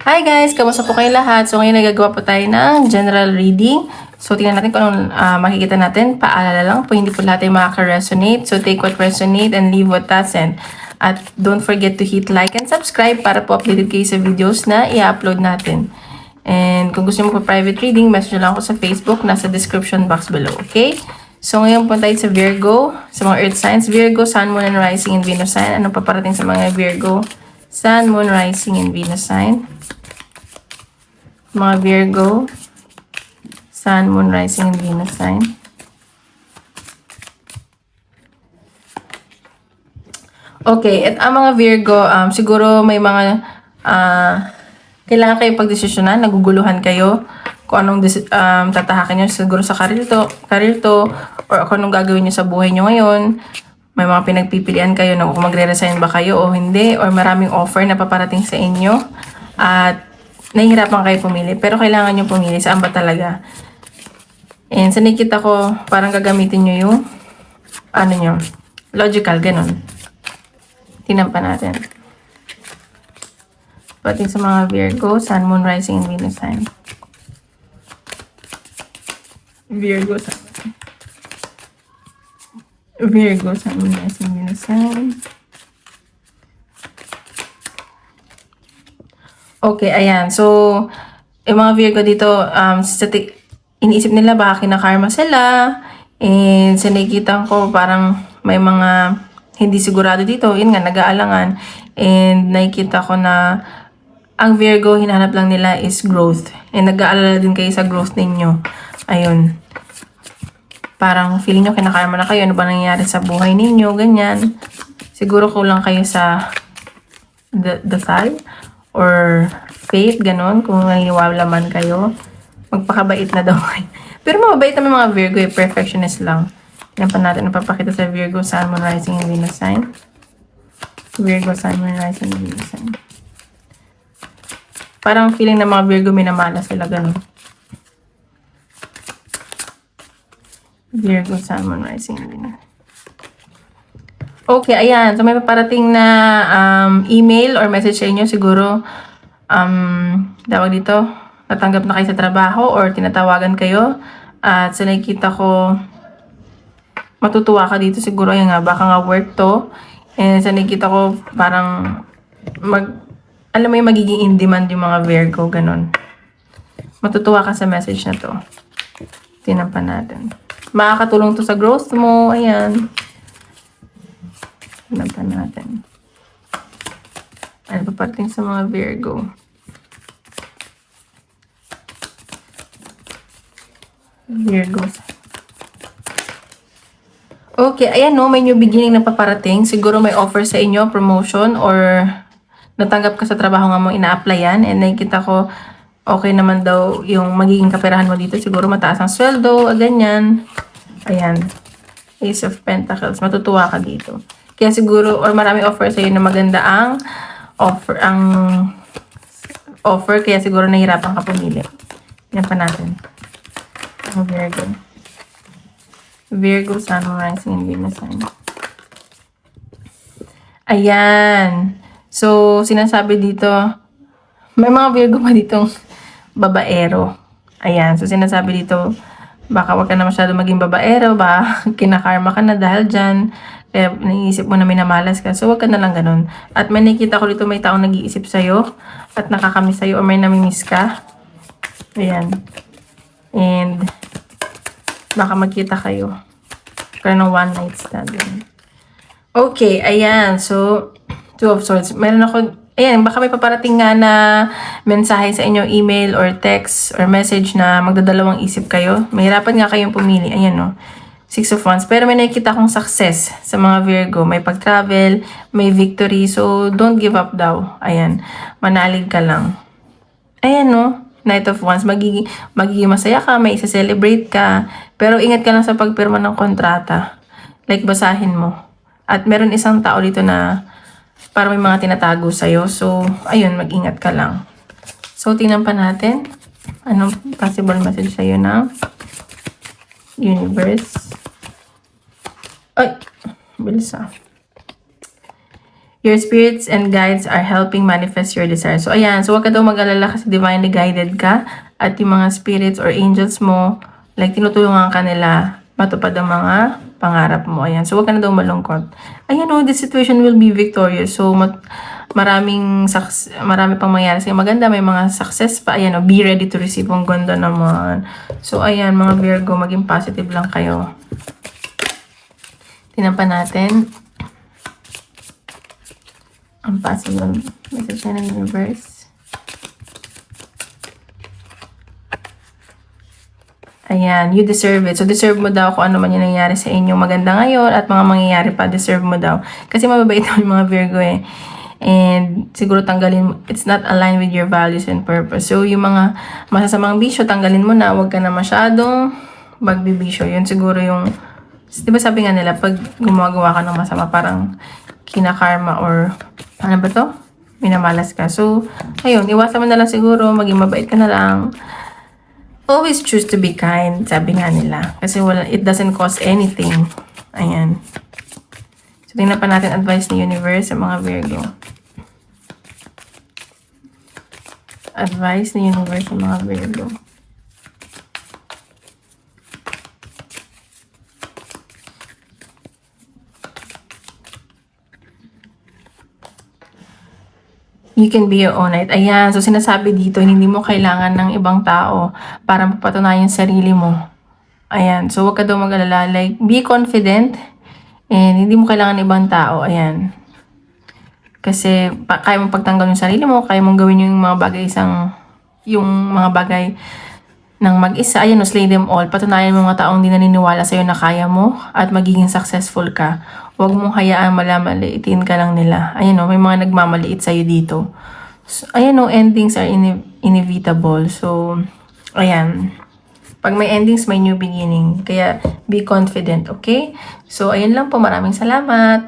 Hi guys! Kamusta po kayo lahat? So ngayon nagagawa po tayo ng general reading. So tingnan natin kung anong makikita natin. Paalala lang po, hindi po lahat ay makaka-resonate. So take what resonate and leave what doesn't. At don't forget to hit like and subscribe para po updated kayo sa videos na i-upload natin. And kung gusto mo po private reading, message nyo lang ako sa Facebook, nasa description box below. Okay? So ngayon po tayo sa Virgo, sa mga earth signs. Virgo, Sun, Moon, and Rising in Venus sign. Anong paparating sa mga Virgo? Sun, Moon, Rising in Venus sign. Mga Virgo, Sun, Moon, Rising, and Venus sign. Okay, at ang mga Virgo, siguro may mga kailangan kayo pagdesisyonan, naguguluhan kayo kung anong tatahakin nyo siguro sa career to, or kung anong gagawin nyo sa buhay nyo ngayon. May mga pinagpipilian kayo na kung magre-resign ba kayo o hindi, or maraming offer na paparating sa inyo. At nahihirapan kayo pumili, pero kailangan nyo pumili. Saan ba talaga? And sa nakita ko, parang gagamitin nyo yung, logical, ganun. Tingnan pa natin. Pating sa mga Virgo, Sun, Moon, Rising, and Venus sign. Virgo, Sun, Moon, Rising, Venus sign. Okay, ayan. So, yung mga Virgo dito, iniisip nila baka kinakarma sila. And sa nakikita ko, parang may mga hindi sigurado dito. Yun nga, nag-aalangan. And nakikita ko na ang Virgo, hinahanap lang nila is growth. And nag-aalala din kayo sa growth ninyo. Ayun. Parang feeling nyo kinakarma na kayo. Ano ba nangyayari sa buhay ninyo? Ganyan. Siguro kulang kayo sa dasal or faith, ganun. Kung naniniwala man kayo, magpakabait na daw kayo. Pero mababait naman mga Virgo, perfectionist lang. Yan pa natin napapakita sa Virgo, Sun, Moon, Rising, and Venus sign. Virgo, Sun, Moon, Rising, and Venus sign. Parang feeling na mga Virgo, minamala sila, ganun. Virgo, Sun, Moon, Rising, and Venus. Okay, ayan. So, may paparating na email or message sa inyo. Siguro, tawag dito, natanggap na kayo sa trabaho or tinatawagan kayo. At sa nakikita ko, matutuwa ka dito. Siguro, ayan nga, baka nga work to. And sa nakikita ko, parang, alam mo yung magiging in-demand yung mga Virgo, ganun. Matutuwa ka sa message na to. Tingnan pa natin. Makakatulong to sa growth mo. Ayan. Tignan pa natin. Ano pa parating sa mga Virgo? Virgo. Okay, ayan no, may new beginning na paparating. Siguro may offer sa inyo, promotion, or natanggap ka sa trabaho nga mong ina-applyan. And nakikita ko, okay naman daw yung magiging kaperahan mo dito. Siguro mataas ang sweldo, ganyan. Ayan. Ace of Pentacles. Matutuwa ka dito. Kaya siguro, or maraming offer sa'yo na maganda ang offer, kaya siguro nahihirapan ka pumili. Yan pa natin. Ang Virgo. Virgo, Sun, Moon, Rising, and Venus sign. Ayan. So, sinasabi dito, may mga Virgo pa ditong babaero. Ayan. So, sinasabi dito, baka wag ka na masyado maging babaero, baka kinakarma ka na dahil dyan. Kaya naiisip mo na minamalas ka. So, wag ka na lang ganun. At may nakikita ko dito may taong nag-iisip sa'yo at nakakamiss sa'yo or may namimiss ka. Ayan. And baka magkita kayo. Kaya ng one night stand. Okay, ayan. So, Two of Swords. Meron ako, ayan, baka may paparating nga na mensahe sa inyo, email or text or message na magdadalawang isip kayo. Mahirapan nga kayong pumili. Ayan, no. Six of Wands. Pero may nakikita akong success sa mga Virgo. May pag-travel, may victory. So, don't give up daw. Ayan. Manalig ka lang. Ayan, no. Knight of Wands. Magiging masaya ka, may isa-celebrate ka. Pero ingat ka lang sa pagpirma ng kontrata. Like, basahin mo. At meron isang tao dito na parang may mga tinatago sa'yo. So, ayun, mag-ingat ka lang. So, tingnan pa natin. Anong possible message sa'yo ng universe? Ay, bilis ah. Your spirits and guides are helping manifest your desire. So, ayan. So, huwag ka daw mag-alala kasi divinely guided ka. At yung mga spirits or angels mo, like, tinutulungan ka nila matupad ang mga pangarap mo. Ayan. So, huwag ka na daw malungkot. Ayan, oh, this situation will be victorious. So, marami pang mangyari sa'yo. Maganda, may mga success pa. Ayan, oh, be ready to receive. Ang ganda naman. So, ayan, mga Virgo, maging positive lang kayo. Tingnan pa natin ang possible message ng universe. Ayan, you deserve it. So, deserve mo daw kung ano man yung nangyari sa inyo maganda ngayon at mga mangyayari pa, deserve mo daw. Kasi mababait yung mga Virgo eh. And siguro tanggalin, it's not aligned with your values and purpose. So, yung mga masasamang bisyo, tanggalin mo na. Huwag ka na masyadong magbibisyo. Yun siguro yung, di ba sabi nga nila, pag gumagawa ka ng masama, parang kinakarma or ano ba to? Minamalas ka. So, ayun, iwasan mo na lang siguro, maging mabait ka na lang. Always choose to be kind, sabi nga nila. Kasi it doesn't cost anything. Ayan. So, tingnan pa natin advice ni universe sa mga Virgo. Advice ni universe sa mga Virgo. You can be your own light. Ayan. So, sinasabi dito, hindi mo kailangan ng ibang tao para mapatunayan sarili mo. Ayan. So, huwag ka daw mag-alala. Like, be confident. And hindi mo kailangan ng ibang tao. Ayan. Kasi, kaya mong pagtanggal yung sarili mo. Kaya mong gawin yung mga bagay yung mga bagay ng mag-isa. Ayan, no, slay them all. Patunayan mo mga taong hindi naniniwala sa'yo na kaya mo at magiging successful ka. Huwag mong hayaan malamaliitin ka lang nila. Ayan o, may mga nagmamaliit sa'yo dito. So, ayan o, endings are inevitable. So, ayan. Pag may endings, may new beginning. Kaya, be confident, okay? So, ayan lang po. Maraming salamat.